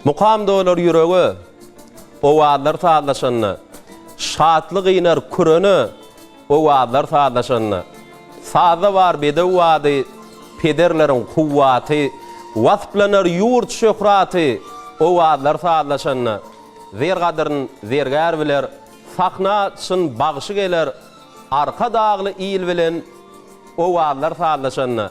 Mukam dolar yüreği, o adlar sağlaşanını, şatlık iner kürünü, o adlar sağlaşanını, sağda var bede vadı, pederlerin kuvvatı, vasflanır yurt şöhratı, o adlar sağlaşanını, zer kadırın zerger biler, sakna çın bağışı gelir, arka dağlı iyil bilen, o adlar sağlaşanını.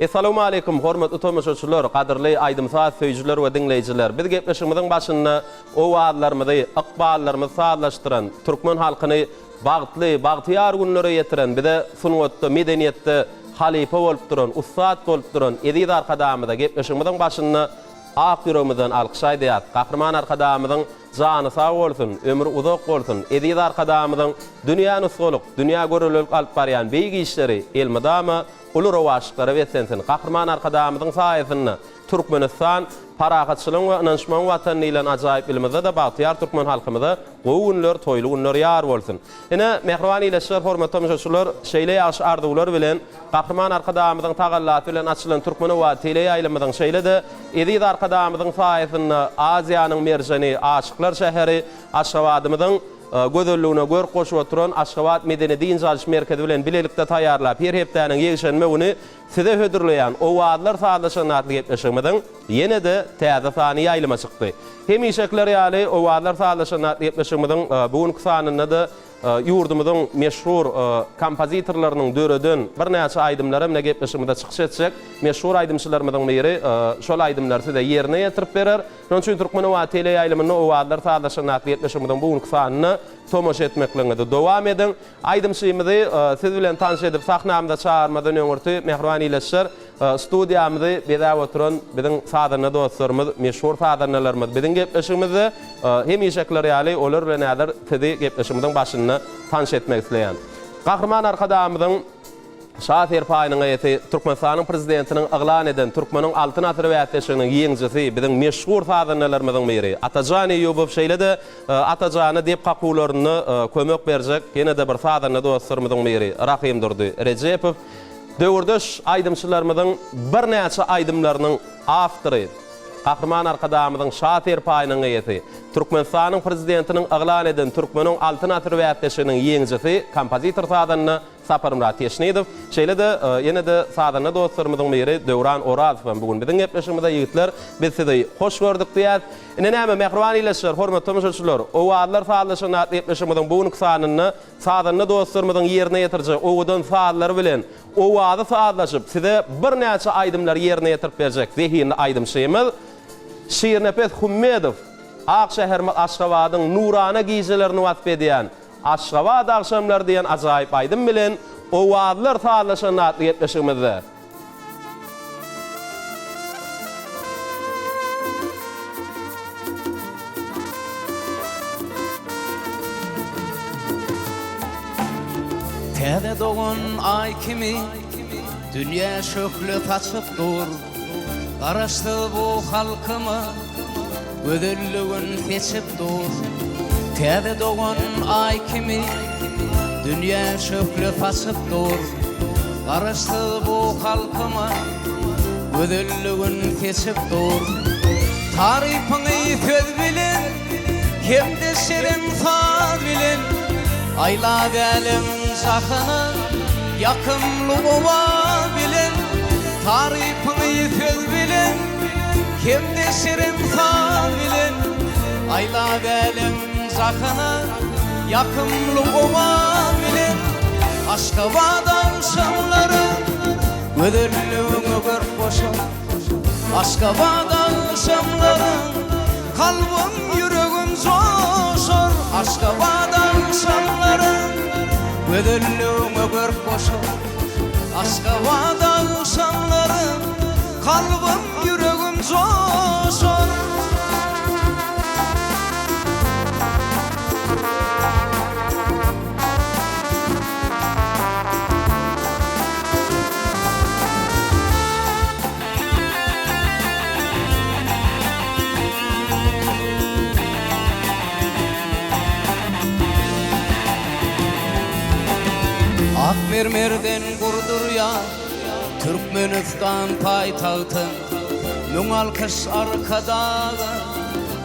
Assalamu alaykum hormatly tomoşaçylar, qadirli aýdymsaz söýjüler we dinleýijiler. Biz gepleşigimiziň başynda o wagtlarymyzy, ykballarymyzy sağlaşdyran, türkmen halkyny bagtly, bagtyar günlere ýetiren, bide sunwatda, medeniýetde halifa bolup duran, ustad bolup duran Edid arkadamyda gepleşigimiziň başynda ak ýüregimizden alkyşaý diýýär. Gahrman arkadamyzyň jany sag bolsun, ömrü uzak bolsun. Edid arkadamyzyň dünýäni soluk, dünýä görelek alyp barýan beýgi işleri elmidama ulu rowaşlyklary wetsensin. Gahrman arkadamyzyň saýasynda Türkmenistan parahatçylygyň we ynançmaň watany bilen ajaýyp bilimizde de bagtyar türkmen halkymyza gowy günler, toýly günler ýar bolsun. Ene mehriban ýeşler hormatly müşaçylar, şeýle ýaşy arzuwlar bilen Gahrman arkadamyzyň tagallaty bilen açylan türkmen we tele ýaýlamyzyň şeýle de Edid arkadamyzyň saýasynda Aziýanyň merjeni, aşyklar şäheri Aşgabatymyzyň gözellüğüne gör koşup oturan Aşgabat Medeni Din Jalyş Merkezi bilen bilelikde taýýarlap her hepdäniň ýegişenmegini size hödürleýän o wagtlar sağlaşan atly gepleşigimiziň ýene de täze sany ýaýlama çykdy. Hem işekler ýaly o wagtlar sağlaşan atly gepleşigimiziň bugünkü sanyna da ýurdumyzyň meşhur kompozitorlarynyň döreden bir näçe aýdymlary mene gepleşigimizde çykyş etjek. Meşhur aýdymçylarymyzyň biri şol aýdymlary size ýerine ýetirip berer. Şoň üçin türkmen we tele ýaýlamyny o wagtlar sağlaşan atly gepleşigimiziň bugünkü sanyny tomoş etmekliňizde dowam edin. Aýdymçymyzy siz bilen tanış edip sahnamyza çağırmadan öňürti mehriban ýeşler studiýamyzy beda oturan biziň sadyna dostlarymyz, meşhur sadynalarymyz biziň gepleşigimizde hem ýeşekler ýaly olar bilen näder sizi gepleşigimiziň başyny tanış etmek isleýän. Gahrman arkadamyzyň Şaher paýynyň ýeti Türkmenistanyň prezidentiniň aglan eden Türkmeniň altyn atyry wätleşiginiň ýeňjisi biziň meşhur sadynalarymyzyň biri Atajan Eýubow şeýle-de Atajany diýip gapularyny kömek berjek ýene de bir sadyna dostlarymyzyň biri Rahim Durdy Rejepow döwürdeş aýdymçylarymyzyň bir näçe aýdymlarynyň awtory Gahrman arkadamyzyň Şaher paýynyň ýeti Türkmenistanyň prezidentiniň aglan eden Türkmeniň altyn atyry wätleşiginiň ýeňjisi kompozitor sadyny Sapar Murat Ýeşnedow şeýle-de ýene de sadyna dostlarymyzyň biri Döwran Orazow bugün biziň gepleşigimizde ýigitler biz sizi hoş gördük diýär. Ine näme mehriban ýeşler, hormatly tomoshaçylar, o wagtlar sağlaşan gepleşigimizden bugünkü sanyny sadyna dostlarymyzyň ýerine ýetirjek owdan saatlar bilen o wagty sağlaşyp size bir näçe aýdymlar ýerine ýetirip berjek. Zehinli aýdymçymyz Şirnepet Hummedow Akşehir Aşgabatyň nurana giýjelerini wasp edýän Aşgabat akşamlar diýen ajaýyp aýdym bilen o wagtlar sağlaşan atly gepleşigimizde. Täze dogan ay kimi dünýä şöklü taçyp dur. Garaşdy bu halkymy gözelligin seçip dur. Täze dogan ay kimi dünýä şöklü taçyp dur. Garaşdy bu halkymy gözelligin seçip dur. Tarypyny söz bilen hemde şerim fa bilen ayla belim sakyny yakymly bowa bilen tarypyny söz bilen hemde şerim fa bilen ayla belim sakyny yakymly bowa bilen Aşgabat akşamlary gözelligini görüp boşa Aşgabat akşamlary kalbim yüregim coşar Aşgabat akşamlary gözelligini görüp boşa Aşgabat akşamlary kalbim yüregim coşar Akmermerden gurdurya Türkmenistan paytagty Müň alkyş arkadagy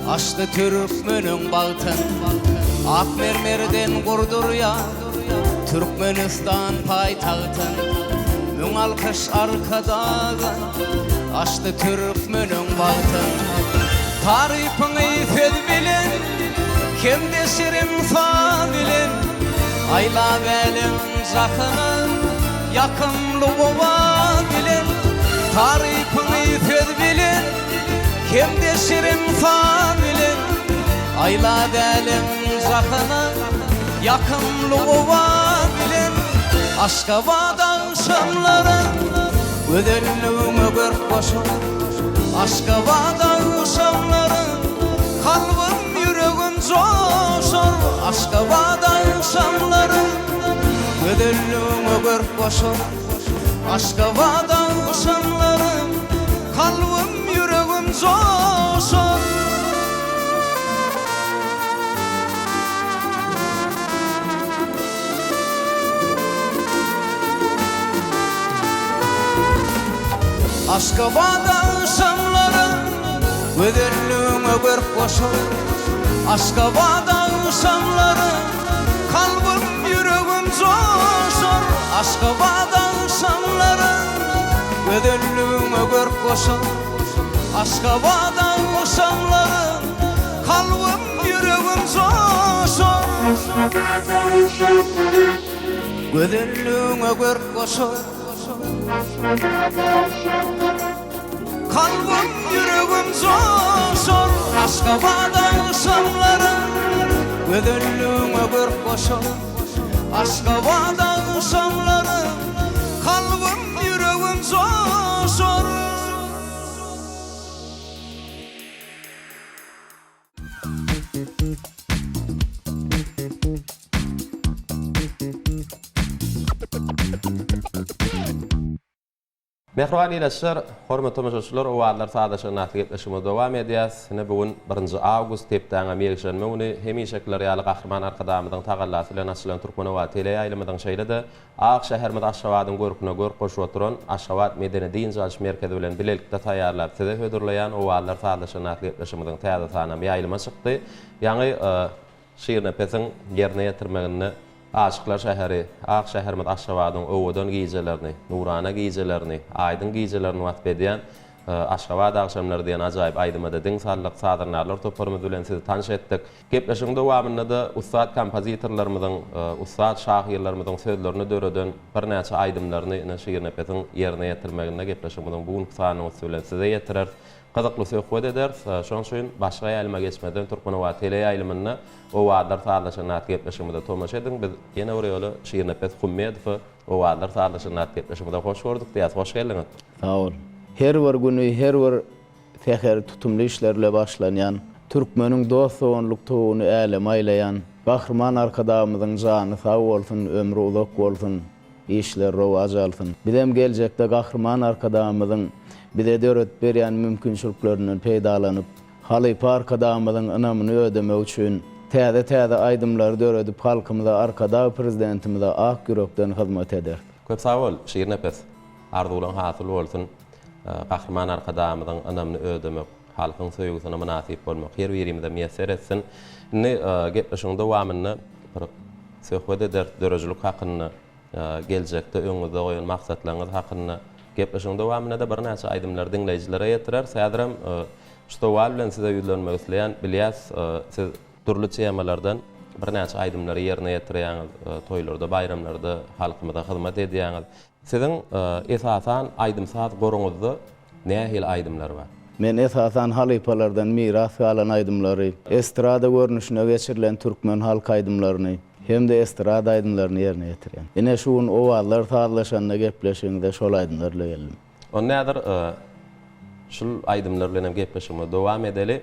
Açtı Türkmen'in baltın Ak mermerden kurdur ya Türkmenistan paytahtın Mün alkış arkadağı Açtı Türkmen'in baltın Tarifini fed bilin Kimde şirin sağ bilin Ayla belin zakını Yakınlığı var bilin Tarifini fed bilin Kimde şirin sağ bilin Ayla belin zakını Yakınlığı var bilin Aşkabat akşamları Ödellüğümü gör koşun Aşkabat akşamları Kalbim yüreğim coşur Aşkabat akşamları Ödellüğümü gör koşun Aşkabat akşamları Kalbim yüreğim coşur Aşkabat akşamları Ödellüğüme bir koşur Aşkabat akşamları Kalbim yüreğim coşur Aşkabat akşamları Ödellüğüme bir koşur Aşkabat akşamları Kalbim yüreğim coşur Ödellüğüme bir koşur Kalbim yüreğim coşur Aşkabat akşamları Ödellüğüme bir koşur Aşkabat akşamları Kalbim yüreğim coşur Mehriban iletişler, hormatly tamaşaçylar, o wagtlar sadaşan natly gepleşime dowam edýäs. Sine bugün 1 awgust tepdaňa merişenme uny hemişekler ýaly gahrman arkadamydan tagallasy bilen açylan Türkmenowat tele ýaýlymyň şeýlede Ak şähermede Aşgabatyň görküne gör goşup oturan Aşgabat Medeni Din Jalş merkezi bilen bilelikde taýýarlap size hödürleýän o wagtlar sadaşan natly gepleşimeden täze sanam ýaýlyma çykdy. Ýani şiirne pesiň ýerine ýetirmegini Aşıklar şäheri, Ak şähermede Aşgabatyň öweden gijelerini, nurana gijelerini, aýdyň gijelerini wasp edýän Aşgabat akşamlary diýen ajaýyp aýdymada diň sallyk sadyrnarlar toparmy bilen sizi tanış etdik. Gepleşiň dowamynda da ustad kompozitorlarymyzyň, ustad şahyrlarymyzyň sözlerini döreden bir näçe aýdymlaryny şiirne pesiň ýerine ýetirmeginde gepleşiňimiziň bugünkü sanyny bilen size ýetirer. Qızıqlı söhbet ederiz. Şoň üçin başga ýalyma geçmeden Türkmenowat tele ýaýlymyny o wagtlar sadaşan natly gepleşimde tomaş edin. Biz ýene bir ýoly şiirne pes Hummedow o wagtlar sadaşan natly gepleşimde hoş gördük diýär. Hoş geldiňiz. Sağ ol. Her bir günü, her bir teher tutumly işlerle başlanýan, Türkmeniň dostlugynyk toguny äle maýlaýan, gahrman arkadamyzyň jany sag bolsun, ömrü uzak bolsun, işler rowaj alsyn. Bizem geljekde gahrman arkadamyzyň bize döret berýän mümkinçilikleriniň peýdalanyp, halypa arkadamyzyň ynamyny ödemek üçin täze aýdymlar döredip halkymyza arkada prezidentimize ak yürekden hyzmat eder. Köp sag bol, şiirne pes arzulan hasyl bolsun. Gahrman arkadamyzyň ynamyny ödemek, halkyň söýgüsine münasip bolmak, her birimizde meýser etsin. Indi gepleşiň dowamyny bir söhbet eder dörejilik hakyny, geljekde öňüňizde goýan maksatlaryňyz hakyny gepleşiň dowamyna da bir näçe aýdymlar dinleýijilere ýetirer. Sädiram şu dowam bilen size ýüzlenmek isleýän bilýäs, siz turly temalardan bir näçe aýdymlary ýerine ýetirýäňiz, toýlarda, bayramlarda halkymyza hyzmat edýäňiz. Siziň esasan aýdymsat goruňyzda nähil aýdymlar bar? Men esasan halypalardan miras alan aýdymlary, estrada görnüşine geçirilen türkmen halk aýdymlaryny hem de estrada aýdymlaryny ýerine ýetirýän. Ene şuň o wagtlar taýlaşanyna gepleşiňde şol aýdymlarla geldim. On nädir şol aýdymlar bilen gepleşime dowam edeli.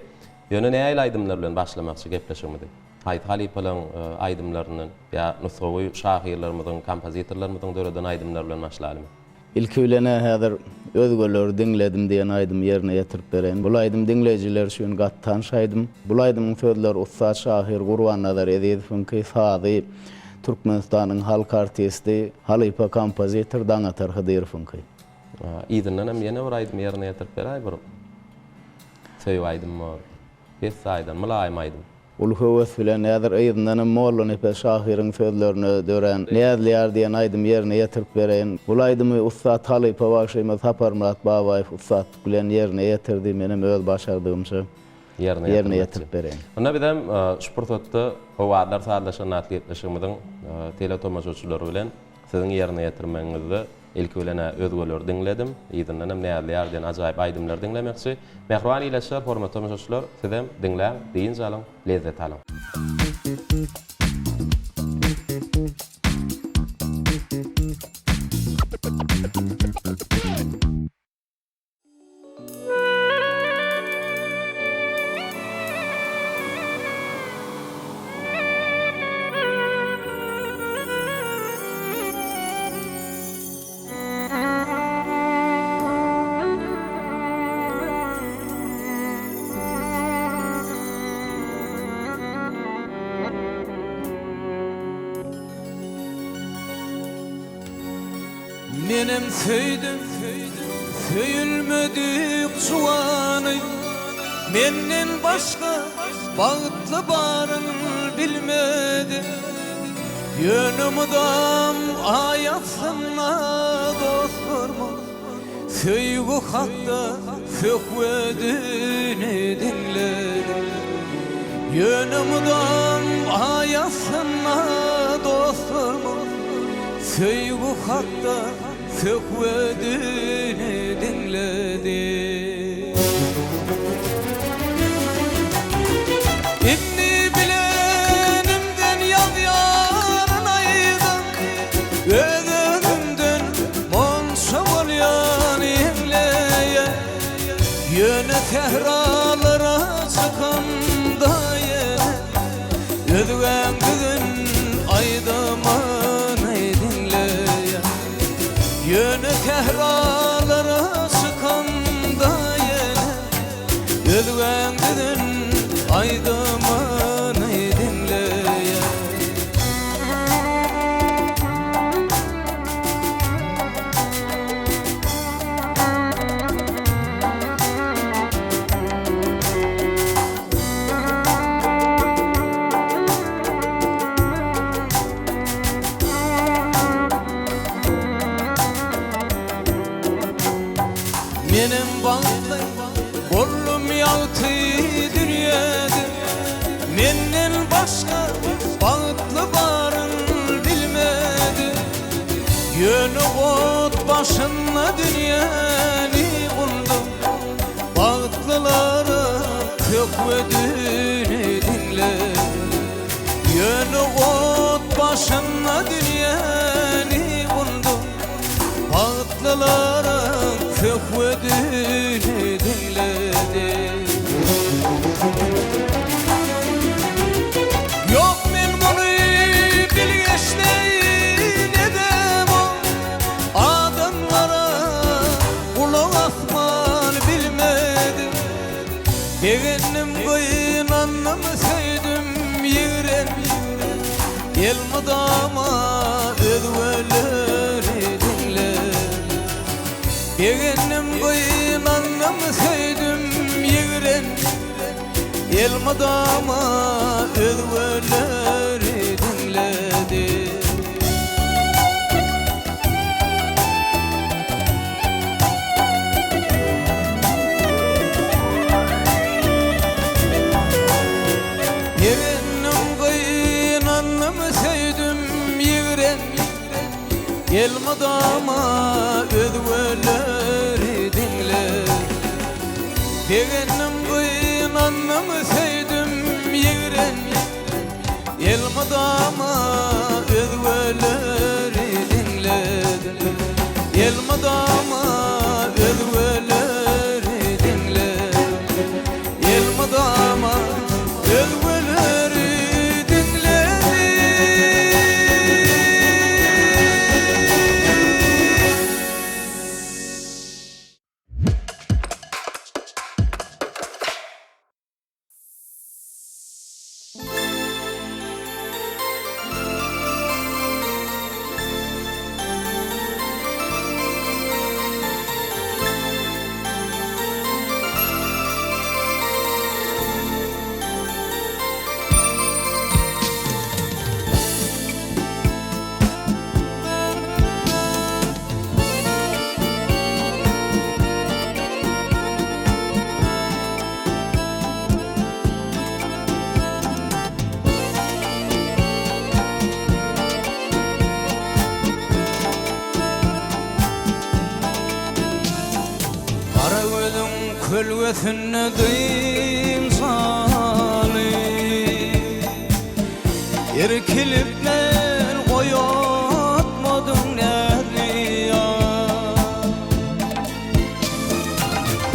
Ýöne nähil aýdymlar bilen başlamakçy gepleşimdi. Haýt halypalyň aýdymlarynyň ýa nusrawy şahyrlarymyzyň, kompozitorlarymyzyň döreden aýdymlar bilen başlalymy. İlk bilene häzir özgöleri dinledim diýen aýdym ýerine ýetirip beren. Bul aýdym dinleýijiler üçin gat tanış aýdym. Bul aýdymyň sözleri Ustad Şahyr Gurban Nazar Ezizowyň sazy Türkmenistanyň halk artisti, halypa kompozitor Daňatar Hydyrowyň. Ýygynyň hem ýene bir aýdym ýerine ýetirip beräý bir söýüp aýdym bar. pes saýdan mylaýmaýdym. Ulu höwes bilen näder aýdyndan mollan epe şahyryň sözlerini dören nädilýär diýen aýdym ýerine ýetirip bereýin. Bu aýdymy Ussat Talyp Babaşyma Sapar Murat Babaýew Ussat bilen ýerine ýetirdi, menem öz başardygymça ýerine ýetirip bereýin. Onda bidem şu pursatda o wagtlar saatlaşan atletleşigimiň teletomajyçylary bilen siziň ýerine ýetirmeňizde ilki bilen özgöler diňledim. Ýygynyň nädilýär diýen ajaýyp aýdymlar diňlemekçi. Mehriban ileşler, hormatly tomajyçylar, sizem diňläň, diýin jalyň, lezzet alyň. Menem söýdüm, söýülmedik juwany, menden başga bagtly baryn bilmedi. Ýönümdam aýatsyna dostlarma, söýgü hakda sökvedini dinledi. Ýönümdam aýatsyna dostlarma, söýgü hakda sökvedini dinledi. İnni bilenimden ýaz-ýaryn aýdym, özümden monşa bolýan ýeňleýe. Ýöne tehralara çykanda ýene, özüňden aýdymyn dinleýe. Ýöne tehralara çykanda ýene, özüňden aýdymyn dinleýe. Menem bagtly bollum ýalty dünýede, menden başga bagtly baryn bilmedi. Ýöne got başyna dünýäni guldum, bagtlylary sökvedini dinledi. Ýöne got başyna dünýäni guldum, bagtlylary sökvedini dinledi. Yok men bunu bilgeçleyin edem o, adamlara kulak asman bilmedim. Degenim kıyınanım söydüm yiren, elmadama özveleri dinledim. Yeğenim kıyınanım söydüm yiren, elmadama özveleri dinledi. Yeğenim kıyınanım söydüm yiren, elmadama özveleri dinledi. Degenim kıyınanım söydüm yiren, elmadama özveleri dinledi. Elmadama özveleri dinledi. Elmadama özveleri kölgesine dıyım salı Erkilip men koyatmadın nerliya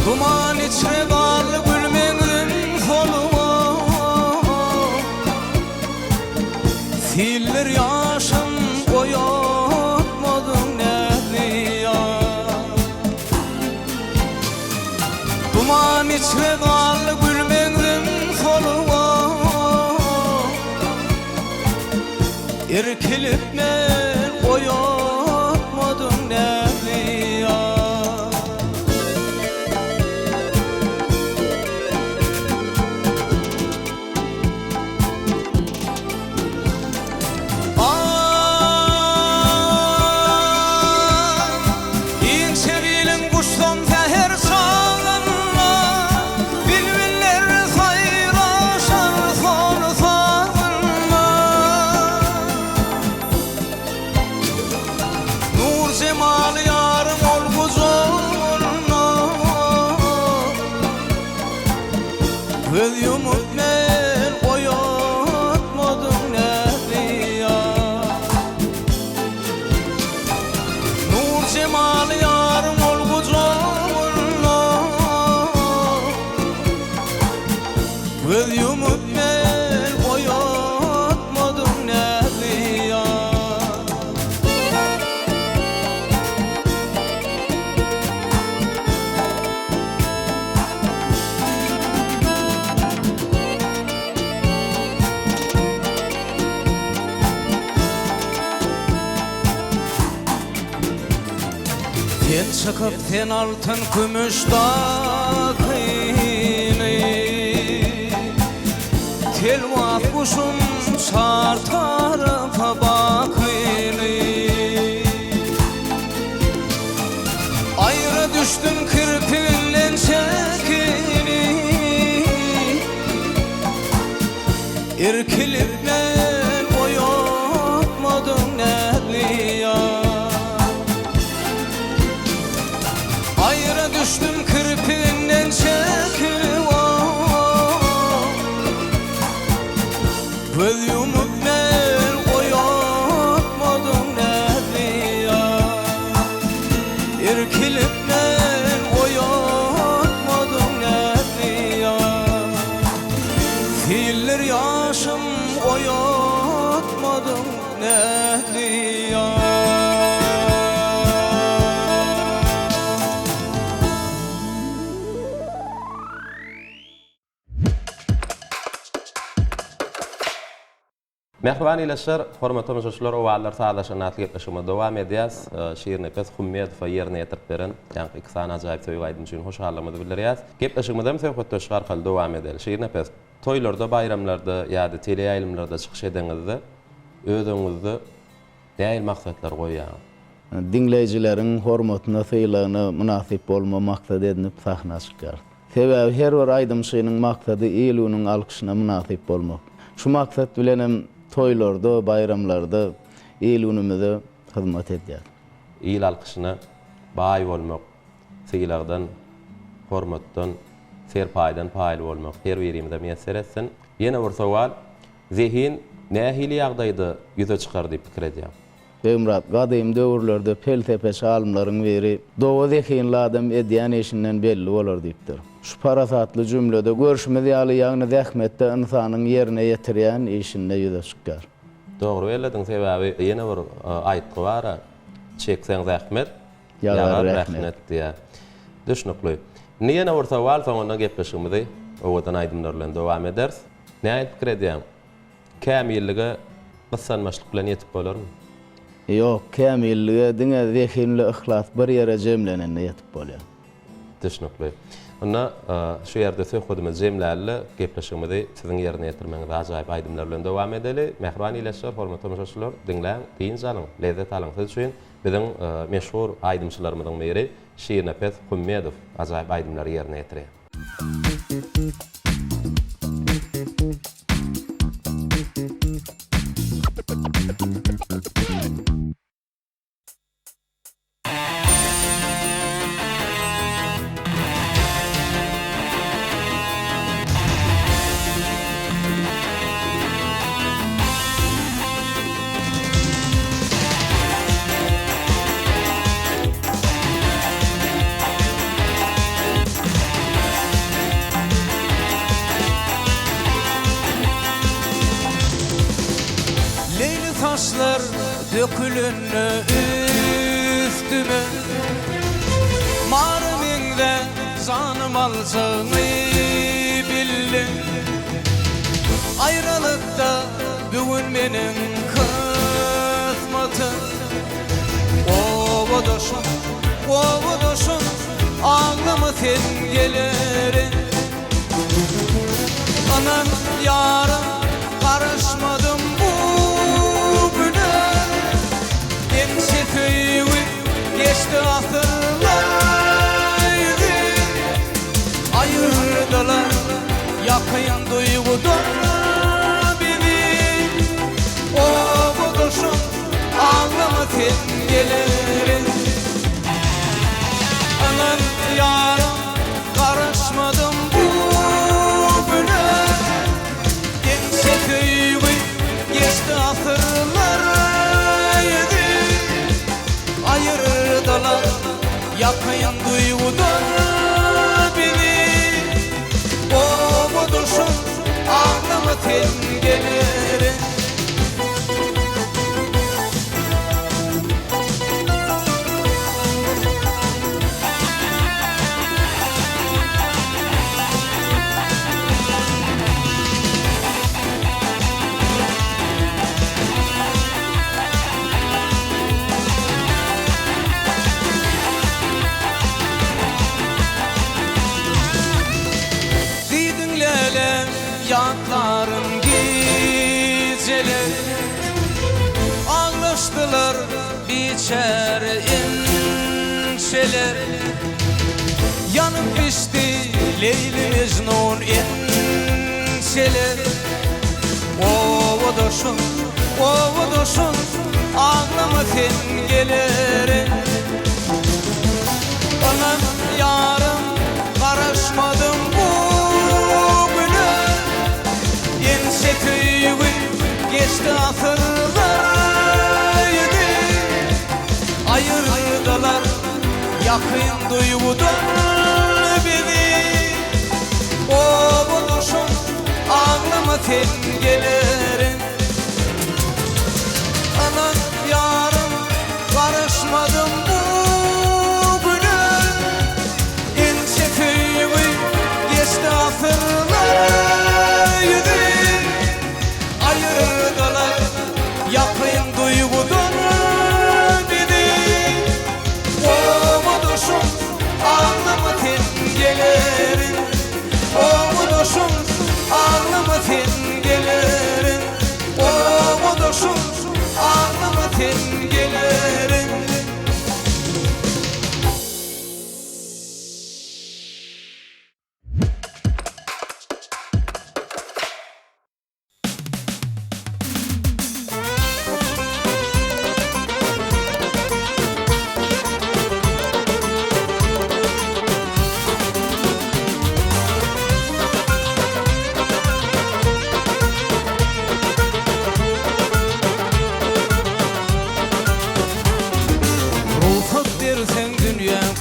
Duman içre garlı gülmeğin soluma Filler yaşım koyatmadın nerliya Duman içre garlı gülmeğin soluma Erkilip men koyatmadın nerliya Göz yumup men koyatmadım nerliya Nur cemal yarım olgucağına Göz yumup men koyatmadım nerliya Sen çıkıp sen altın gümüş dağını Telvaf kuşum çar tarafa bakını Ayrı düştün kirpinle çekini Erkilip men koyatmadın nerliya Ayrı düştüm kirpinden çekil Göz yumup men koyatmadım nerliya Erkilip men koyatmadım nerliya Filler yaşım koyatmadım nerliya Mehriban ileşler, hormatly tamaşaçylar, o wagtlar sağlaşan atly gepleşime dowam edýäs. Şiir Nepes Hummedow ýerine ýetirip beren, ýa-ni iki sany ajaýyp söýüp aýdym üçin hoşallygymyzy bildirýäs. Gepleşigimizde söhbetde şu arkaly dowam edeli. Şiir Nepes, toýlarda, bayramlarda ýa-da teleýaýlymlarda çykyş edeňizde özüňizde däl maksatlar goýýan. Dinleýijileriň hormatyna, syýlagyna münasip bolma maksat edinip sahna çykýar. Sebäbi her bir aýdymşynyň maksady elüniň alkyşyna münasip bolmak. Şu maksat bilenem toýlarda, bayramlarda elünimize hyzmat edýär. El alkyşyna baý bolmak, syýlagdan, hormatdan, serpaýdan paýly bolmak her birimizde meýser etsin. Ýene bir sowal, zihin nähili ýagdaýda ýüze çykar diýip pikir edýär. Ömrat, gadym döwürlerde felsefe alimlaryň biri dowa zihinli adam edýän işinden belli bolar diýipdir. Şu parasatly jümlede görüşmez ýaly ýagny zähmetde insanyň ýerine ýetirýän işinde ýüze çykar. Dogry belledin, sebäbi ýene bir aýtgy bar, çekseň zähmet, ýagar rahmet diýär. Düşnükli. Niýene bir sowal soňra gepleşigimizi owadan aýdymlar bilen dowam ederiz. Näme pikir edýän? Kämillige gyssanmaçlyk bilen ýetip bolarmy? Ýok, kämillige diňe zehinli ihlas bir ýere jemlenende ýetip bolýar. Düşnükli. Onda şu ýerde söhbetimiz jemläli gepleşigimizi siziň ýerine ýetirmeňiz ajaýyp aýdymlar bilen dowam edeli. Mehriban ileşler, hormatly tamaşaçylar, diňläň, diýin alyň, lezzet alyň. Siz üçin biziň meşhur aýdymçylarymyzyň biri Şiir Nepes Hummedow ajaýyp aýdymlar ýerine ýetirýär. taşlar dökülünü üstüme. Marmingde zanım alsağını bildim. Ayrılıkta bugün menin kısmatım. Ovadoşum, ağlama sen gelerin. Anan yarım karışmadım bugüne. Ense köyü geçti asırlar. Ayırdılar yakın duygudan beni. Ovadoşum, ağlama sen gelerin. Anan yarım karışmadım bugüne. Gençe köyü geçti asırlar. Ayırdılar yakın duygudan beni. Ovuduşum ağlama sen gelerin. Yatlarım geceler, ağlaştılar biçer inçeler. Yanıp pişti Leyli Mecnun inçeler. Ovadoşum, ağlama sen gelerin. Anam yarım karışmadım bugüne. Ense köyü geçti asırlar. Ayırdılar yakın duygudan beni. Ovadoşum, ağlama sen gelerin. Anan yarım karışmadım bugüne. Ense köyü geçti asırlar. Ayırdılar yakın duygudan beni. Ovadoşum, ağlama sen gelerin. Ovadoşum, ağlama sen gelerin. Ovadoşum, ağlama sen gelerin.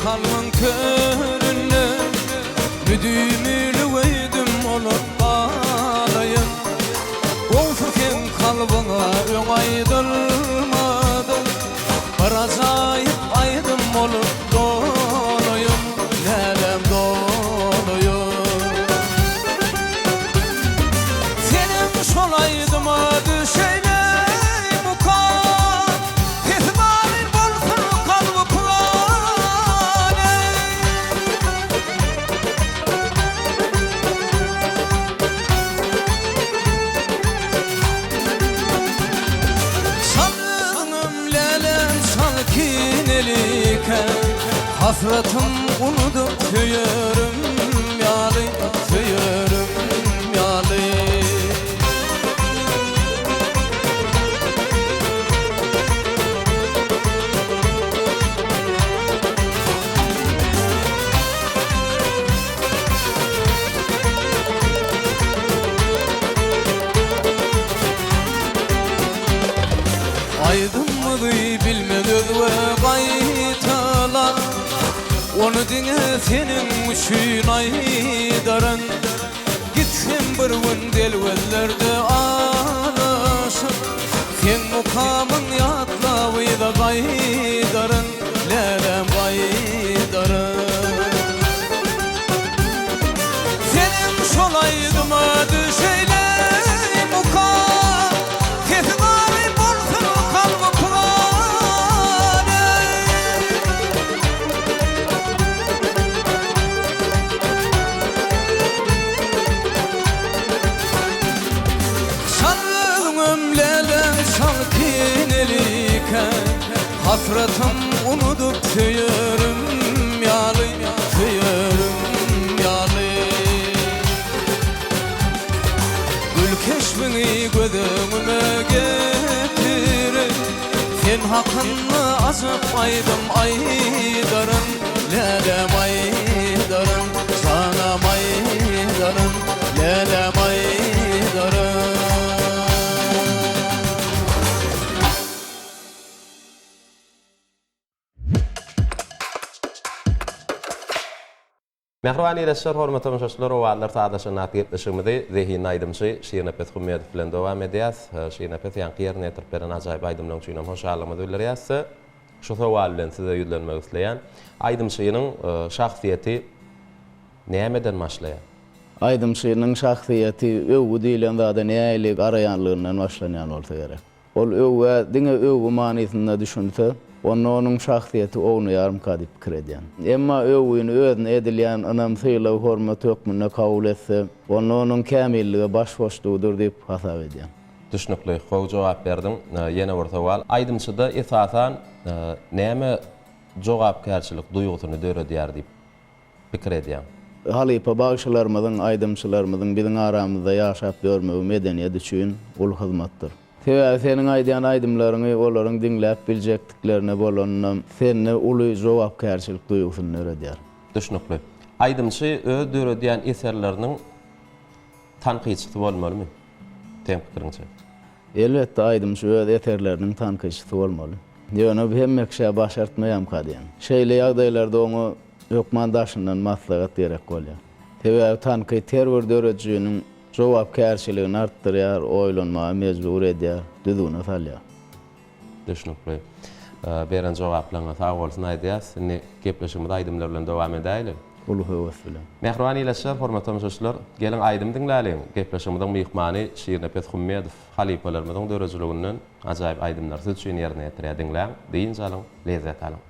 Kalman körünle müdümülü öydüm olup bağlayın. Olsuken kalbına ön aydılmadı. Bir acayip aydım olup doluyum. Nelem doluyum. Senin şol aydıma düşeyle hasretim unutup tüyürüm yalı, tüyürüm yalı. Aydın mıdı bilmedi ve kaytalar. Onu dine senin üçün aydarın. Gitsin bir gün delvellerde ağlaşıp. Sen mukamın yatlavıyla kaydarın, lelem kaydarın. Senin şolaydıma düşeyle mukam, kesin ağrı bulsun kalbı kulağını. Şanlığım lelem salkin eliken, hasretim unutup tüyürüm yalı, tüyürüm yalı. Gül keşfini gözümüme getirin, sen hakkını azıp aydım aydarın, lelem aydarın, sana aydarın, lelem aydarın. Mehrbani reşer hormat tamaşaçylar o wagtlar taýdaşyna gatnaşymydy Zehin Aýdymçy Şeýnepet Hummedow bilen dowam edýäs. Şeýnepet ýanky ýerine ýetirip beren ajaýyp aýdymlaryň üçin hoşallygymy bildirýäs. Şu sowal bilen size ýüzlenmek isleýän Aýdymçynyň şahsiýeti nämeden başlaýar? Aýdymçynyň şahsiýeti öwgü diýilen zada näýelik araýanlygyndan başlanýan bolsa gerek. Ol öwgü diňe öwgü manysynda düşünse, onun şahsiýeti onu yarım kadip pikir edýän. Emma öwgüni özüne edilýän anamsyla hormat hökmüne kabul etse, onun kämilligi başboşlugydyr diýip hasap edýän. Düşnükli, hoş jogap berdim. Ýene bir sowal. Aýdymçyda esasan näme jogapkärçilik duýgusyny döredýär diýip pikir edýän. Halypa bagşylarymyzyň, aýdymçylarymyzyň biziň aramyzda ýaşap görmegi medeniýet üçin ul hyzmatdyr. Sebäbi seniň aýdýan aýdymlaryňy olaryň diňläp biljekdiklerine bolanyndan seni uly jogapkärçilik duýgusyny öredýär. Düşnükli. Aýdymçy öz döredýän eserleriniň tanqyçysy bolmalymy? Teň pikiriňçe. Elbetde aýdymçy öz eserleriniň tanqyçysy bolmaly. Ýöne hemmekşe başartmaýam kadýan. Şeýle ýagdaýlarda oňa hökmandaşyndan maslahat gerek bolýar. Sebäbi tanqy terwir döredýäniniň jogapkärçiligini artdyrýar, oýlanmaga mejbur edýär, düzüne salýar. Düşnükli. Beren jogaplaryňa sag bolsun aýdýas. Seni gepleşigimiz aýdymlar bilen dowam edäýli. Ulu höwes bilen. Mehrbani ýeşler, hormatly tamaşaçylar, gelin aýdym diňläliň. Gepleşigimiziň myhmany Şeýnepet Hummedow halipalarymyzyň döreçiliginden ajaýyp aýdymlar siz üçin ýerine ýetirýär diňläň. Diýin jalyň, lezzet alyň.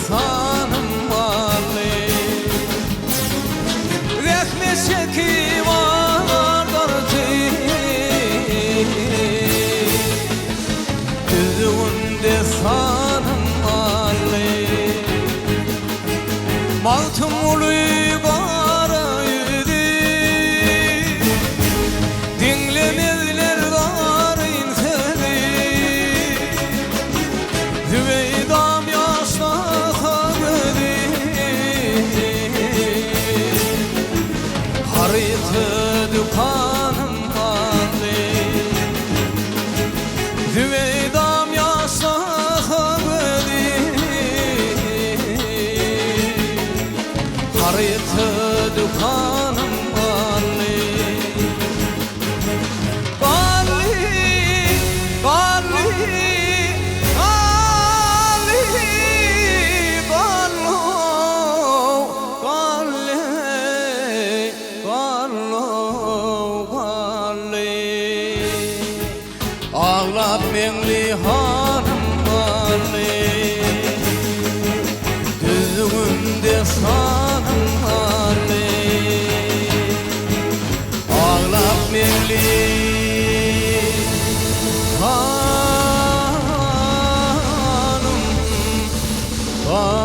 sanım varlı Rekme çeki vardır ki Düzünde sanım varlı Maltım uluy gara yüdü Dinlemezler gara inseni Hüveydam yaşta kaldı Harita dükkanım vardı Hüveydam yaşta kaldı Harita dükkanım vardı Ağlap menli hanım varlı Düzümde sanım varlı Ağlap menli hanım varlı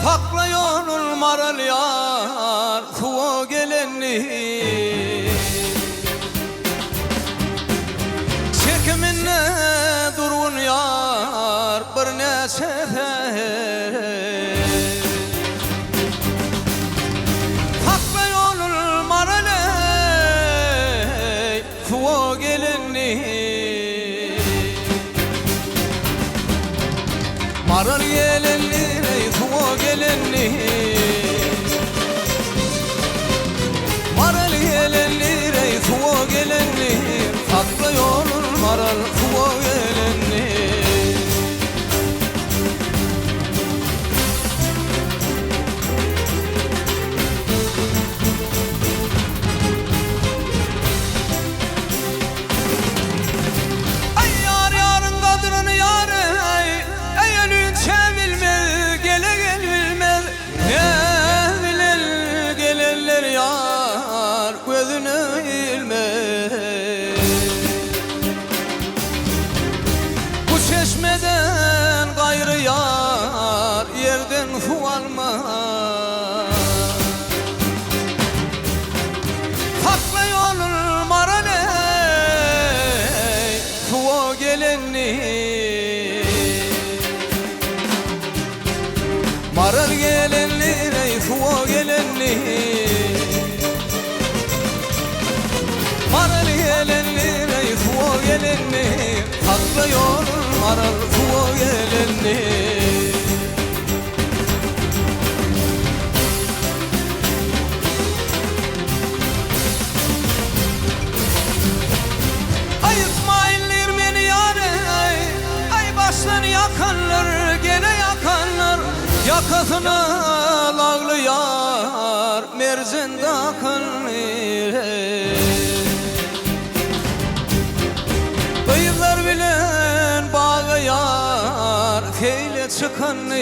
Haklayor maral yar Fuo gelenli Çekiminle durun yar Bir ne sefer Haklayor maral Fuo gelenli Maral gelenli Fuo gelenli Maral gelenli rey fuo gelenli Haklı yolun maral fuo gelenli Ay yar yarın kadrını yarı Ey ölün çevilmez gele gel bilmez Gelenler yar gözünü ilmez Bu çeşmeden gayrı yar yerden su almaz Haklı yolun maraley fuo gelenli Maral gelenli rey fuo gelenli Maral gelenli rey fuo gelenli Haklı yolun maral fuo gelenli Ay İsmail'ler beni yâre Ay başlarını yakanlar gene yakanlar Yakasına lağlı yar merzinde akıllı Kıyılar bilen bağı yar feyle çıkanlı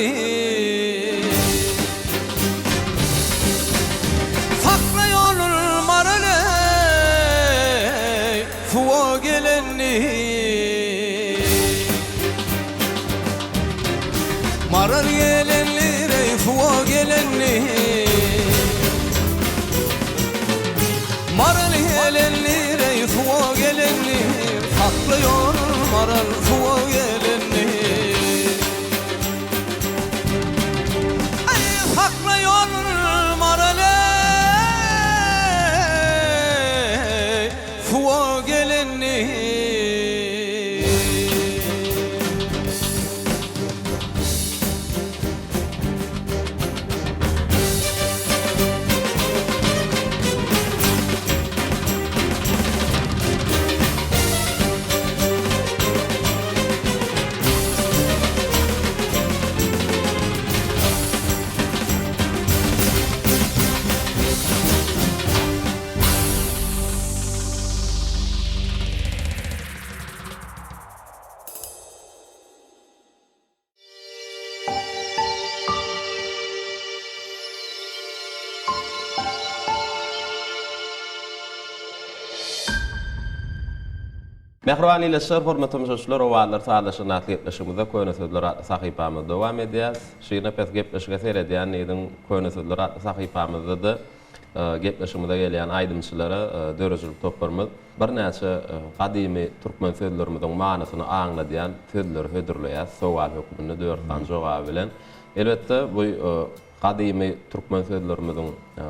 Mehriban ileşler, hormatly müşahiçler, o wagtlar sadaşyny atlypleşigimizde köne sözler sahypamyzda dowam edýär. Şeýle pes gepleşige seredýän ýa-da köne sözler sahypamyzda da gepleşigimizde gelýän aýdymçylara dörejilik toparmyz. Bir näçe gadymy türkmen sözlerimiziň manasyny aňladýan sözler hödürleýär, sowal hökmünde dörtdan jogaby bilen. Elbetde bu gadymy türkmen sözlerimiziň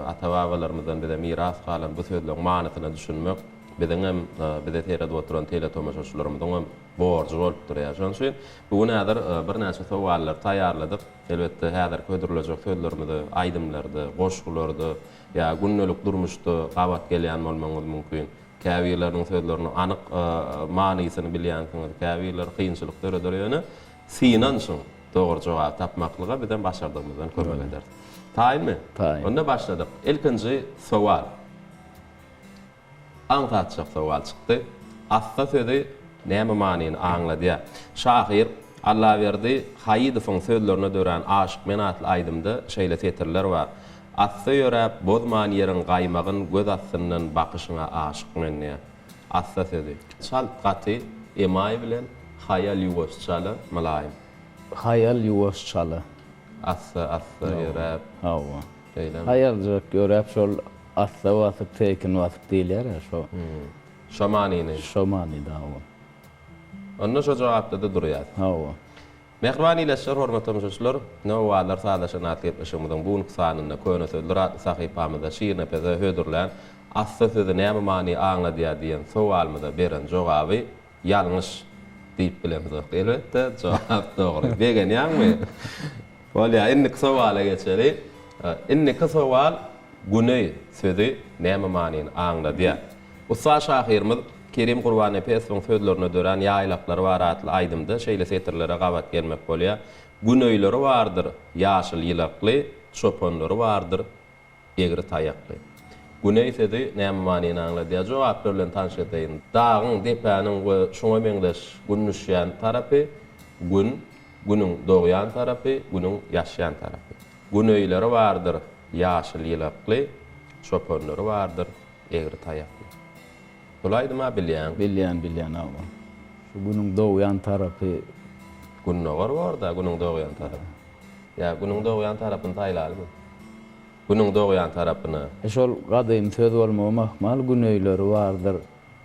ata-babalarymyzdan bize miras galan bu sözleriň manasyny düşünmek biziň hem bize terede oturan tele tomaşaçylarymyzyň hem borjy bolup durýar. Şoň üçin bu näder bir näçe sowallar taýýarladyk. Elbetde häzir ködürülecek sözlerimizi, aýdymlardy, goşgulardy ýa günnelik durmuşda gabat gelýän bolmaňyz mümkin. Käbirleriň sözlerini anyk manysyny bilýänsiňiz. Käbirler kynçylyk döredýärni sinan şoň dogry jogap tapmaklyga bizen başardygymyzdan kömek eder. Taýmy? Taýyn. Onda başladyk. Ilkinji sowal. Angatçak sowal çykdy. Asla sözi näme manyny aňladýar. Şahyr Allah berdi, Haýydowyň sözlerine dören aşyk men atly aýdymda şeýle tetirler bar. Asla ýörep bozman ýeriň gaýmagyn göz astyndan bakyşyňa aşyk menýär. Asla sözi. Şalt gaty emaý bilen haýal ýuwaşçaly malaýym. Hayal ýuwaşçaly. Asla ýörep. Hawa. Eýlem. Hayal görep şol asla wasyp tekin wasyp diýler şo. Şo manyny. Şo many da o. Onda şo jogapda da durýar. Hawa. Mehriban ileşler, hormatly müşahiçler, näwagtlar sadaşyny atlypleşigimizden bu nuksanyny köne sözler sahypamyzda şiirne peze hödürlän asla sözi näme many aňladýar diýen sowalymyza beren jogaby ýalňyş diýip bilemiz. Elbetde jogap dogry. Begen ýa-mı? Bolýa, innik sowala geçeli. Innik sowal güney sözi näme manyny aňladýar. Usta şahyrymyz Kerim Gurbany Pesowň sözlerine dören ýaýlaklary bar atly aýdymda şeýle setirlere gabat gelmek bolýar. Günöýleri bardyr, ýaşyl ýylakly, çopanlary bardyr, egri taýakly. Günöý sözi näme manyny aňladýar? Jogap bilen tanış edeýin. Dagyň, depäniň we şoňa meňdeş günnüşýän tarapy, günüň dogýan tarapy, günüň ýaşaýan tarapy. Günöýleri bardyr, ýaşyl ýylakly, çopanlary bardyr, egri taýakly. Bulaydyma bilýän? Bilýän hawa. Şu günüň dogýan tarapy Günnöger bar da günüň dogýan tarapy. Ýa günüň dogýan tarapyny taýlalymy? Günüň dogýan tarapyny. Şol gadym söz bolmamak mal günöýleri bardyr.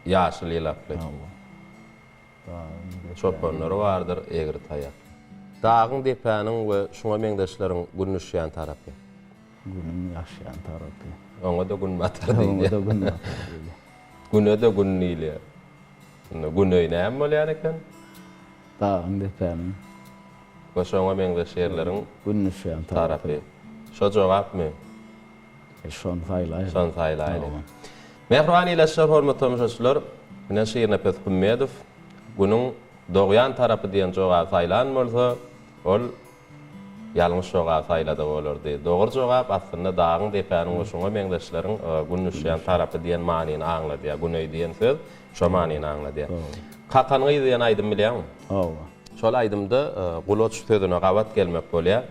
Ýaşyl ýylakly. Çopanlary bardyr, egri taýak. Dagyň depäniň we şoňa meňdeşleriň günnüşýän tarapy. Günüň ýaşaýan tarapy. Oňa da gün matar diýdi. Oňa da gün matar. Güne de günnýle. Günöý näme bolýar eken? Dagyň depäniň We şoňa meňdeş ýerleriň günnüşýän tarapy. Şo jogapmy? Şon taýlaýar. Şon taýlaýar. Mehriban ileşler, hormatly müşahiçler, mine şeýle pes Hümmedow günüň dogýan tarapy diýen jogap taýlanmasa, ol ýalňyş jogap taýlady bolardy. Dogry jogap aslynda dagyň depäniň we şoňa meňdeşleriň günnüşýän tarapy diýen manyny aňladýar. Günöý diýen söz şo manyny aňladýar. Kakanyň diýen aýdym bilýärmi? Hawa. Şol aýdymda guloç sözüne gabat gelmek bolýar.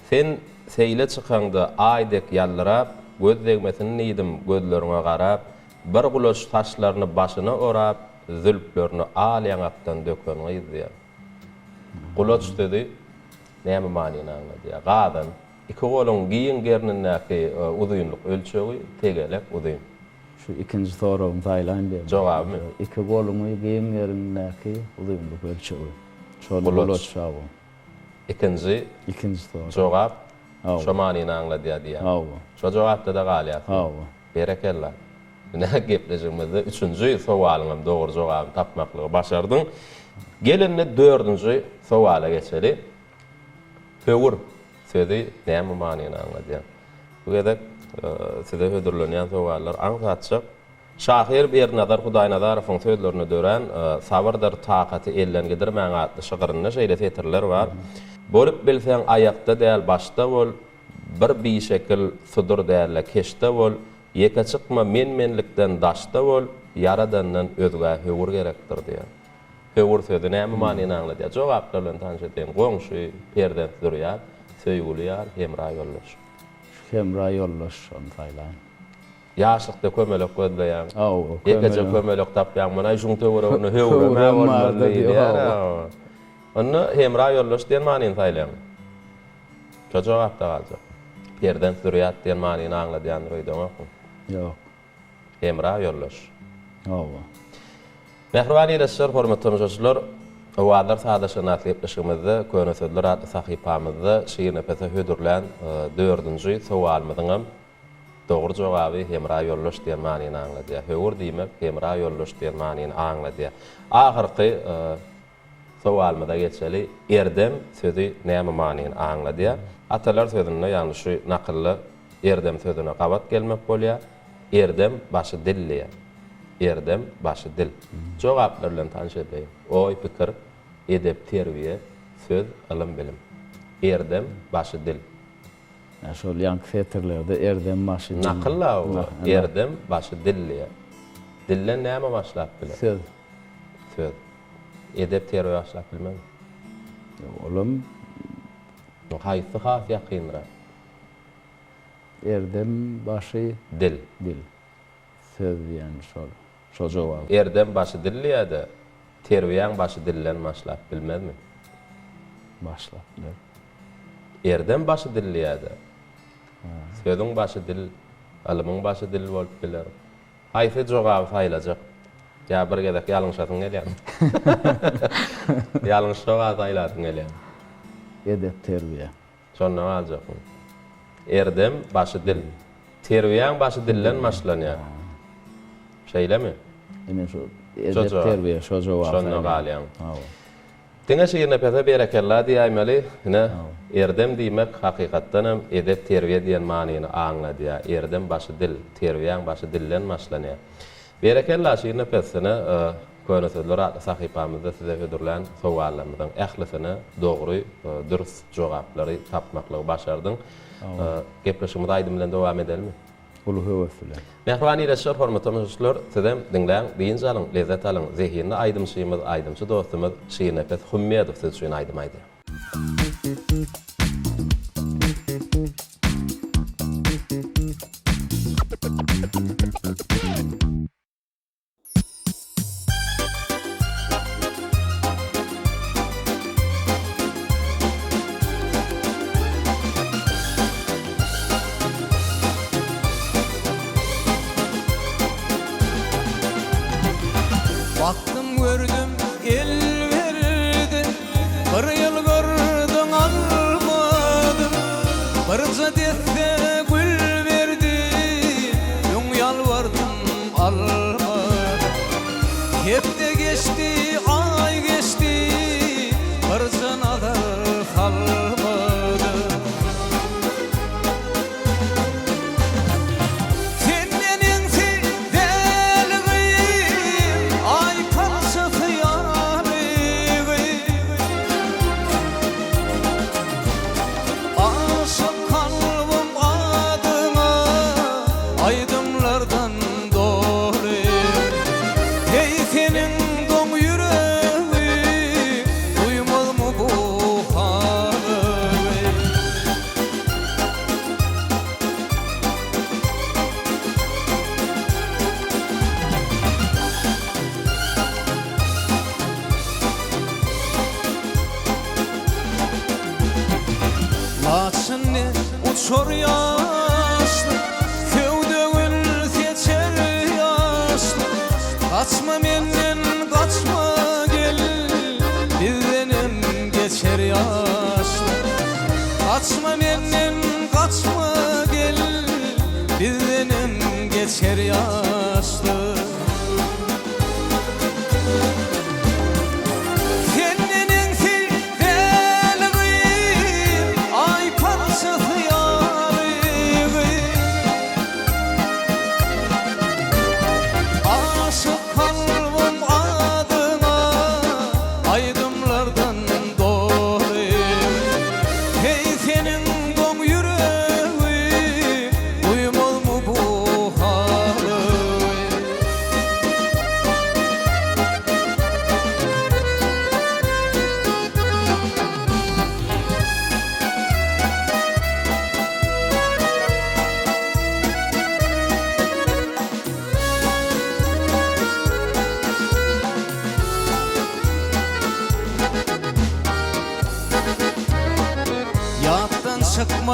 Sen seýle çykanda aýdek ýallyrap, göz degmesini niýdim gözlerine garap, bir guloç taşlaryny başyna orap, zülplerini al ýaňakdan döken gyzýar. Guloç sözi näme manyny aňladýar? Gadan iki goluň giýin gernindäki uzunluk ölçegi tegelek uzun. Şu ikinji sorum taýlan diýip. Jogaby. İki golumy giýin ýerindäki uzunluk ölçegi. Şol Guloç. guloç şawy. Ikinji sorum. jogap Hawa. şo manyny aňladýar diýär. Hawa. Şo jogapda da galýar. Hawa. Berekella. Näme gepleşigimizde 3-nji sowalyňam dogry jogaby tapmaklygy başardyň. Gelinne 4-nji sowala geçeli. Höwür sözi näme manyny aňladýar? Bu gedek size hödürlenýän sowallar aňlatjak. Şahyr Bernazar Hudaýnazarowyň sözlerini dören sabırdyr taqaty elden gidirmän atly şygyryna şeýle tetirler bar. Bolup bilseň aýakda däl başda bol, bir şekil sudur däl keşde bol, ýeke çykma menlikden daşda bol, yaradandan özgä höwür gerekdir diýär. Höwür sözi näme manyny aňladýar? Jogaplar bilen tanış edin. Goňşy perden durýar, söýgüli ýar, hemra ýollaş. Hemra ýollaş şon taýlan. Yaşlıkta kömelek gözleýän. Kömelek. Ýeke kömelek tapýan mana şuň töwere onu höwreme bolmaly diýär. Onu hemra ýollaş diýen manyny taýlaýan. Şu jogapda galjak. Yerden sürýät diýen manyny aňladýan röýdüňok. Ýok. Hemra ýollaş. Mehriban ýeşler, hormatly müşahidler, Owadlar sadaşyny atlypdyşymyzda, köne sözler adly sahypamyzda şiir nepese hödürlän 4-nji sowalymyzyň dogry jogaby hemra ýollaş diýen manyny aňladýar. Höwür diýmek hemra ýollaş diýen manyny aňladýar. Ahyrky sowalymyza geçeli erdem sözi näme manyny aňladýar. Atalar sözüne ýani şu nakylly erdem sözüne gabat gelmek bolýar. Erdem başy dillýär. Erdem başy dil. Jogaplar bilen tanışaýyn. Oý pikir, edep, terbiýe, söz, ilim, bilim. Erdem başy dil. Şol ýanky feterlerde erdem başy dil. Nakylla erdem başy dillýär. Dillen näme başlap bilen? Söz. Söz. Edep, terbiýe başlap bilmem. Olam Haýsy has ýakynra? erdem başy Dil. dil. Söz ýani şol. Şol jogap. Erdem başy dillýär-de, terbiýäň başy dillen başlap bilmezmi? Başlap bilen. Erdem başy dillýär-de. Sözüň başy dil, ilimiň başy dil bolup biler. Haýsy jogaby saýlajak? Ya bir gezek ýalňyşasyň gelýär. Ýalňyş jogaby saýlasyň gelýär. Edep, terbiýe. Şonda aljak. Erdem başy dil. Terbiýäň başy dillen başlanýar. Şeýlemi? Ene şu edep, terbiýe şol jogap. Şonda galýan. Diňe şeýle nepese berekella diýmeli, ne? Erdem diýmek hakykatdan hem edep, terbiýe diýen manyny aňladýar. Erdem başy dil, terbiýäň başy dillen başlanýar. Berekella şeýle nepesine köne sözler adly sahypamyzda size hödürlän sowallarymyň ählisini dogry, dürüst jogaplary tapmaklygy başardyň. Gepleşigimiz aýdym bilen dowam edelmi? Ulu höwesler. Mehriban ýeşler, hormatly müşahidler, sizem diňläň, diýinji alyň, lezzet alyň. Zehinni aýdymşymyz, aýdymçy dostumyz Şiir Nepes Hummedow siz üçin aýdym aýdy. Baktım gördüm el verdi, bir yıl gördüm almadım. Bir zadette gül verdi, yung yalvardım almadım. Hep de geçti, ay geçti, bir canada kalmadı. Laçınni uçur yaşlı, kövdögül seçer yaşlı. Kaçma menden kaçma gel, bizdenem geçer yaşlı. Kaçma menden kaçma gel, bizdenem geçer yaşlı. Uyumol mu bu halı?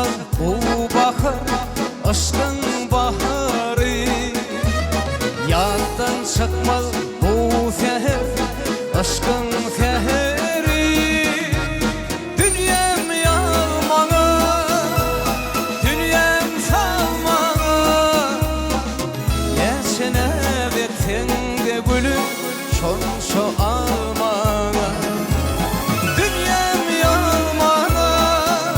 çıkmaz bu bakır aşkın baharı. Yaddan çıkmaz bu seher aşkın seheri. Dünyam yağmağa, dünyam salmağa, nesine betende gülüm şonşo almağa. Dünyam yağmağa,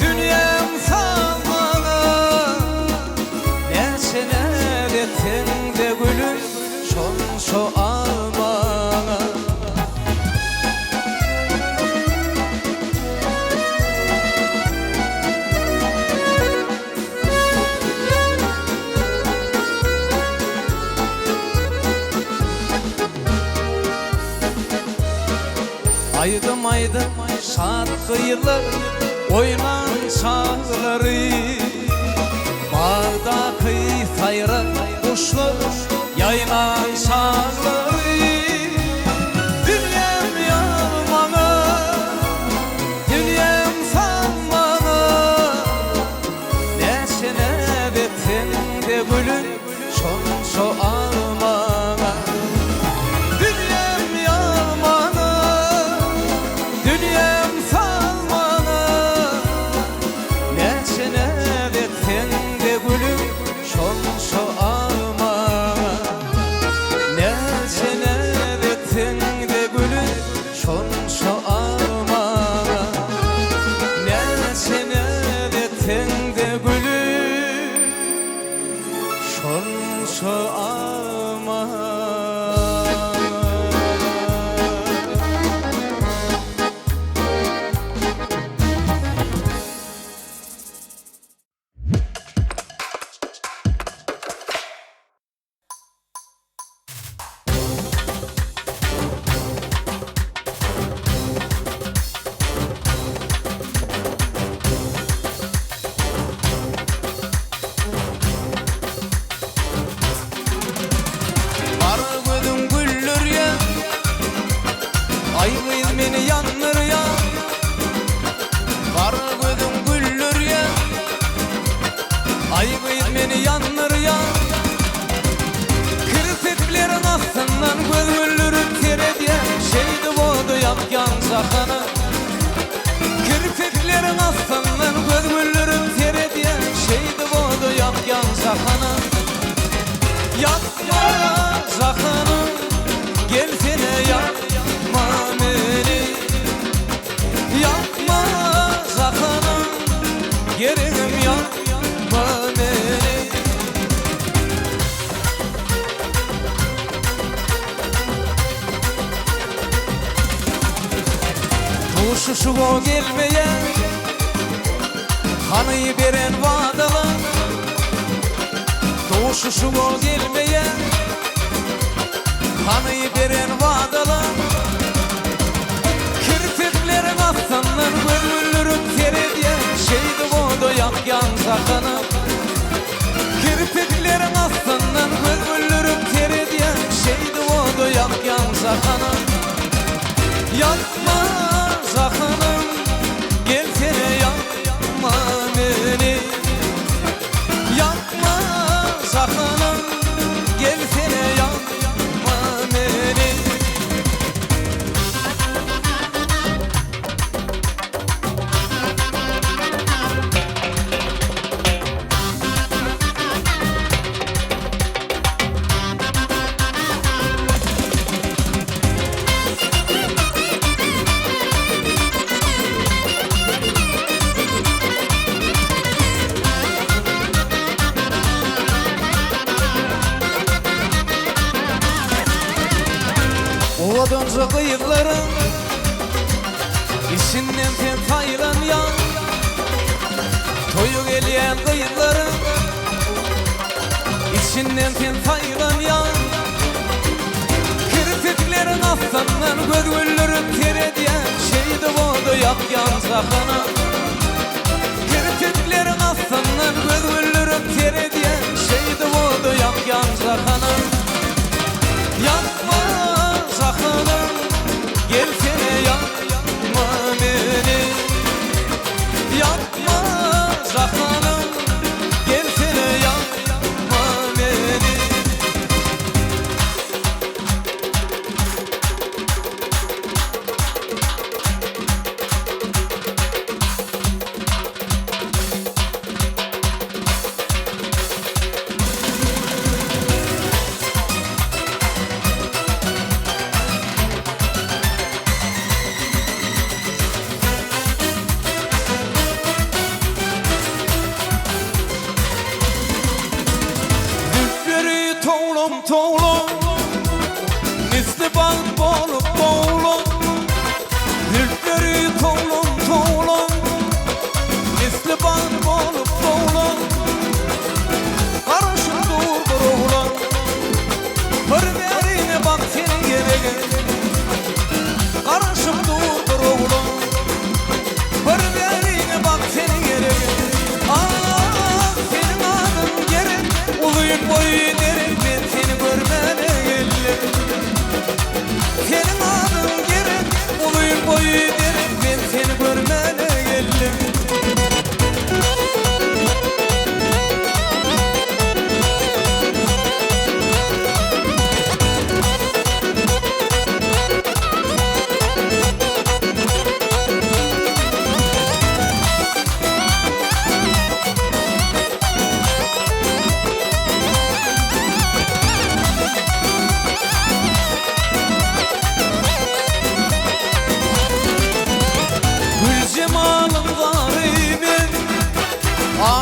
dünyam salmağa, nesine betende gülüm şonşo almağa. Aydım aydım şad kıyılar oynan çağları. Bağda kıy sayra kuşlar yaynan çağları. Dünyam yağmağa, dünyam salmağa, nesine betende gülüm şonşo almağa. Dünyam yağmağa, dünyam salmağa, nesine betende gülüm şonşo almağa. Nesine betende gülüm şonşo almağa. Nesine betende gülüm şonşo almağa. Var gözüm güllür ya, ay kız beni yanır ya. Var gözüm güllür ya, ay kız beni yanır ya. Kırpetlerin aslından göz güllürüp tered ya, şeydi boğdu yapyan sakana. Kırpetlerin aslından göz güllürüp tered ya, şeydi boğdu yapyan sakana. Yapma zakanım, gelsene yapma beni. Yapma zakanım, gerim yapma beni. Tuşuşu o gelmeye, hanıyı veren vadalar. Tuşuşu o gelmeye, hanıyı veren vadalar. Kirpiklerin aslanlar gönüllürüm tered ya, şeydi boğdu yapyan sakana. Kirpiklerin aslanlar gönüllürüm tered ya, şeydi boğdu yapyan sakana. Yapma zakanım, gelsene yapma beni. Yapma zakanım, gelsene yapma beni. Ovadonca kıyıkların içinden sen taylan ya. Toyu geleyen kıyıkların içinden sen taylan ya. Kirpiklerin aslanlar göz güllürüp tered ya, şeydi boğdu yapyan sakana. Kirpiklerin aslanlar göz güllürüp tered ya, şeydi boğdu yapyan sakana. Yapma zakanım, gelsene yapma beni. Yapma toğlum Misli bal bolup boğulum Hülkleri toğlum Misli bal bolup boğulum Karışık dur oğlum Bir verine bak seni gerek Karışık dur oğlum Bir verine bak seni gerek Senin adın gerek Uluyun boyu derim ben seni görmene geldim Senin adın gerek Uluyun boyu derim ben seni görmene geldim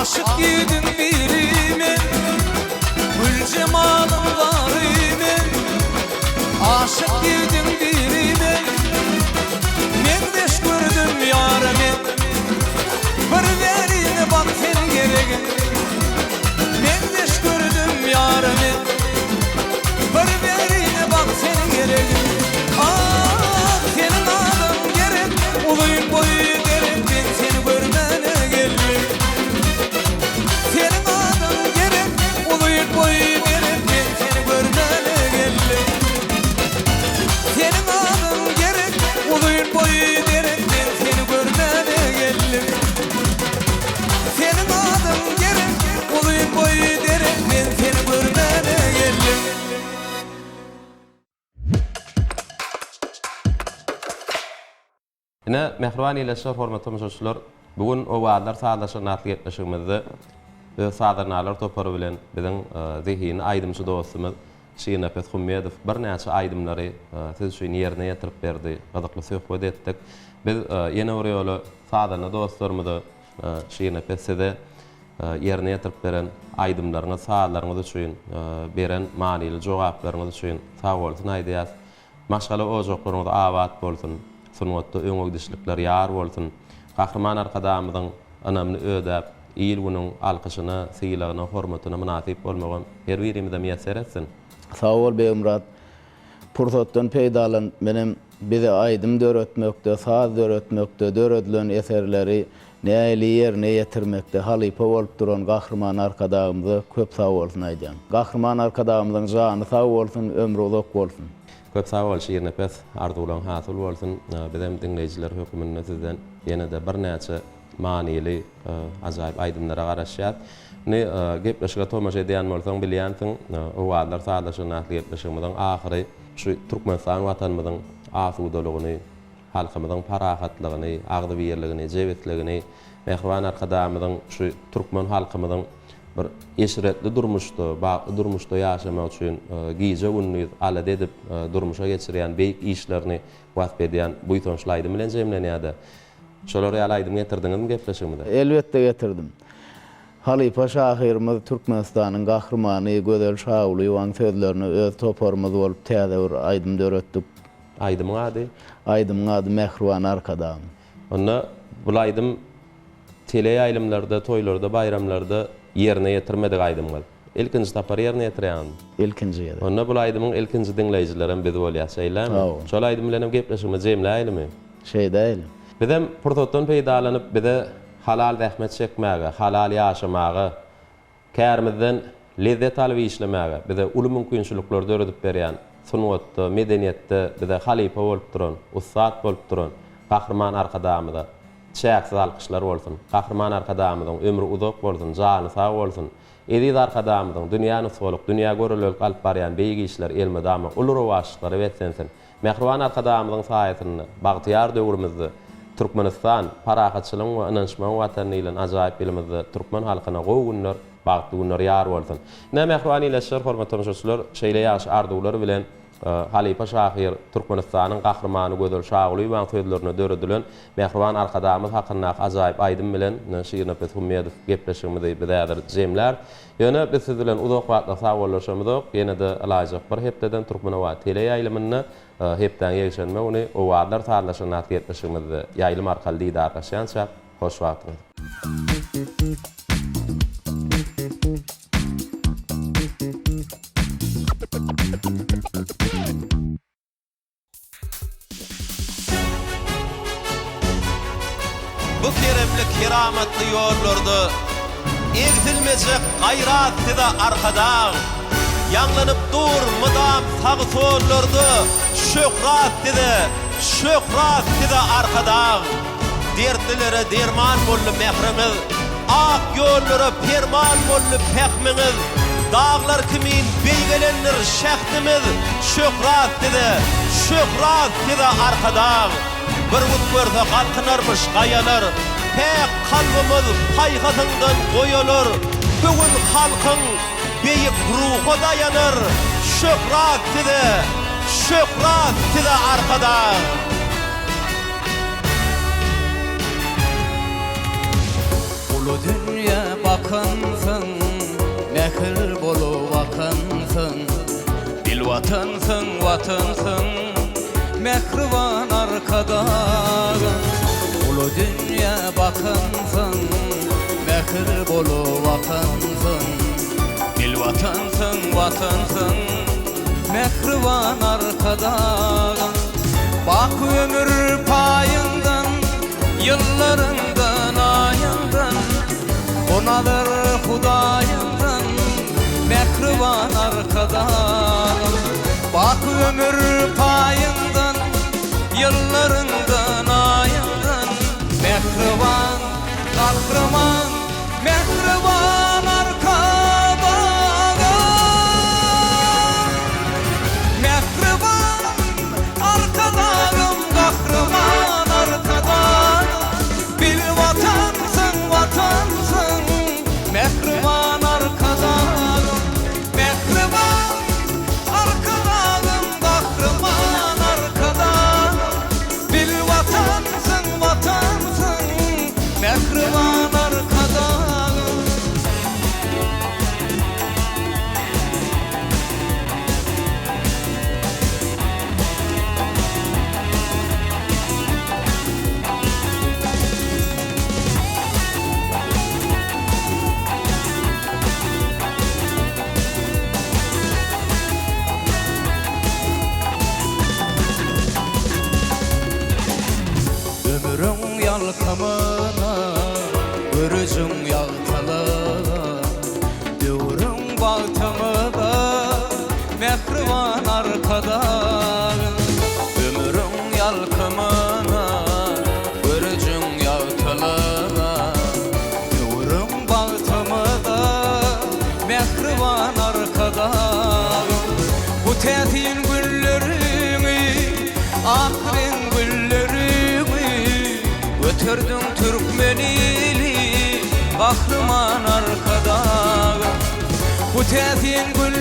Aşık gidin birime Gül cemalım var ime Aşık gidin birime Men beş gördüm yarime Bir verine bak seni gerek Men beş gördüm yarime Bir verine bak seni gerek Senin adın gerek Uluyun boyu gerek Ben seni görmene geldim Senin adın gerek, uluyun boyu gerek, ben seni görmene geldim. Senin adın gerek, uluyun boyu gerek, ben seni görmene geldim. Senin adın gerek, uluyun boyu gerek, ben seni görmene geldim. Yine mehriban ileşler, hormatly müşahitler, bugün o wagtlar sağlaşan atly etmişimizde sadarnalar topary bilen biziň zihini aýdymçy dostumyz Şirin Apet Hummedov bir näçe aýdymlary siz üçin ýerine ýetirip berdi. Gazakly söhbet etdik. Biz ýene bir ýoly sadarna dostlarymyzy Şirin Apet size ýerine ýetirip beren aýdymlaryňy, saatlaryňyz üçin beren manyly jogaplaryňyz üçin sag bolsun aýdýas. Maşgala ojaklaryňyz awat bolsun. Sunwatda öňegdişlikler ýar bolsun. Gahrman arkadamyzyň anamly ödäp İl bunun alkışına, sıyılağına, hormatına münasip olmagan her birimize müyesser etsin. Sağ ol Beýmurat. Pursatdan peýdalan benim bize aýdym döretmekde, saz döretmekde, döredilen eserleri näýeli ýerine ýetirmekde halypa bolup duran gahrman arkadamyza köp sag bolsun aýdýan. Gahrman arkadamyzyň jany sag bolsun, ömrü uzak bolsun. Köp sag bol Şirin Apet, arzuwlaryň hasyl bolsun. Bizim dinleýijiler hökümünde sizden ýene-de bir näçe manyly ajaýyp aýdymlara garaşýar. Ne gepleşige tomaşa edýän bolsaň bilýänsiň, o wagtlar sağlaşan atly gepleşigimiziň ahyry şu Türkmenistan watanymyzyň asudalygyny, halkymyzyň parahatlygyny, agdy birligini, jewetligini, mehriban arkadamyzyň şu türkmen halkymyzyň bir eşretli durmuşda ýaşamak üçin giýje günni alada edip durmuşa geçirýän beýik işlerini wasp edýän bu ýetenşlaýdy bilen jemlenýärdi. Şolary ýaly getirdiňizmi gepleşigimizde? Elbetde getirdim. Halypa şahyrymyz Türkmenistanyň gahrmany Gözel Şahuly ýoňa sözlerini öz toparymyz bolup täze bir aýdym döretdik. Aýdymyň ady? Aýdymyň ady Mehriban Arkadam. Onda bu aýdym tele ýaýlymlarda, toýlarda, bayramlarda ýerine ýetirmedik aýdymlar. Ilkinji tapar ýerine ýetirýän. Ilkinji ýerde. Onda bu aýdymyň ilkinji dinleýijilerim biz bolýarsaýlarmy? Şol aýdym bilen gepleşigimiz jemläýilmi? Şeýdäýil. Bizem pursatdan peýdalanyp bize halal zähmet çekmäge, halal ýaşamagy, kärimizden lezzet alyp işlemäge, bize uly mümkinçilikler döredip berýän, sunwatda, medeniýetde bize halypa bolup duran, ustad bolup duran gahrman arkadamyza çäksiz alkyşlar bolsun. Gahrman arkadamyzyň ömrü uzak bolsun, jany sag bolsun. Ediz arkadamyzyň dünýäni soluq, dünýä görelek alyp barýan beýik işler elmedama ulary waşyklary wetsensin. Mehriban arkadamyzyň saýatyny bagtyar döwrümizde Türkmenistan parahatçylygyň we ynançmagyň watany bilen ajaýyp elimizde türkmen halkyna gowy günler, bagty günler ýar bolsun. Ne mehriban ileşler, hormatly müşahitler, şeýle ýaş arzuwlar bilen Halipa Şahir Türkmenistanyň gahrymany Gözel Şaguly we sözlerine döredilen Mehriban arkadamyz hakynda ajaýyp aýdym bilen şiirne Pethumedow gepleşigimizi bidaýar jemler. Ýöne biz siz bilen uzak wagtda sagollaşamyzyk. Ýene de alajak bir hepdeden Türkmen we tele ýaýlymyny hepden ýeşenme ony o wagtlar taýdanlaşyny atýetmişigimizi ýaýlym arkaly diýdar gaşança hoş wagtyňyz. Bu keremli kerametli yollarda egzilmejek gaýratly da arkada ýanlanyp dur mydam sagy sollarda şöhratly da arkada dertlere derman bolly mehrimiz ak ýollara perman bolly pehmimiz dağlar kimin beýgelenler şähtimiz şöhratly da arkada bir utgörse kalkınarmış gayalar pek kalbimiz paygatından koyulur bugün halkın beyik ruhu dayanır şöhratli de arkada Ulu dünya bakınsın mehir bolu vakınsın bil vatansın mehriban arkada Ulu dünya bakınsın mehir bolu vakansın bil vatansın mehriban arkada Bak ömür payından yıllarından ayından onadır Hudayından mehriban arkada Bak ömür payından yıllarından ayından mehriban kahraman mehriban arkada mehriban arkadagım kahraman arkada bil vatansın mehriban arkadagım mehriban arkadagım kahraman arkada bil vatansın mehriban arkada ömrüm yalkamına Örücüm yaltala Dövrüm baltamıda Mehriban arkada Ömrüm yalkamına Örücüm yaltala Dövrüm baltamıda Mehriban arkada Bu tetin güllerini Ahrin güllerini Götürdüm Türkmenili kahraman arkada Bu tetin gül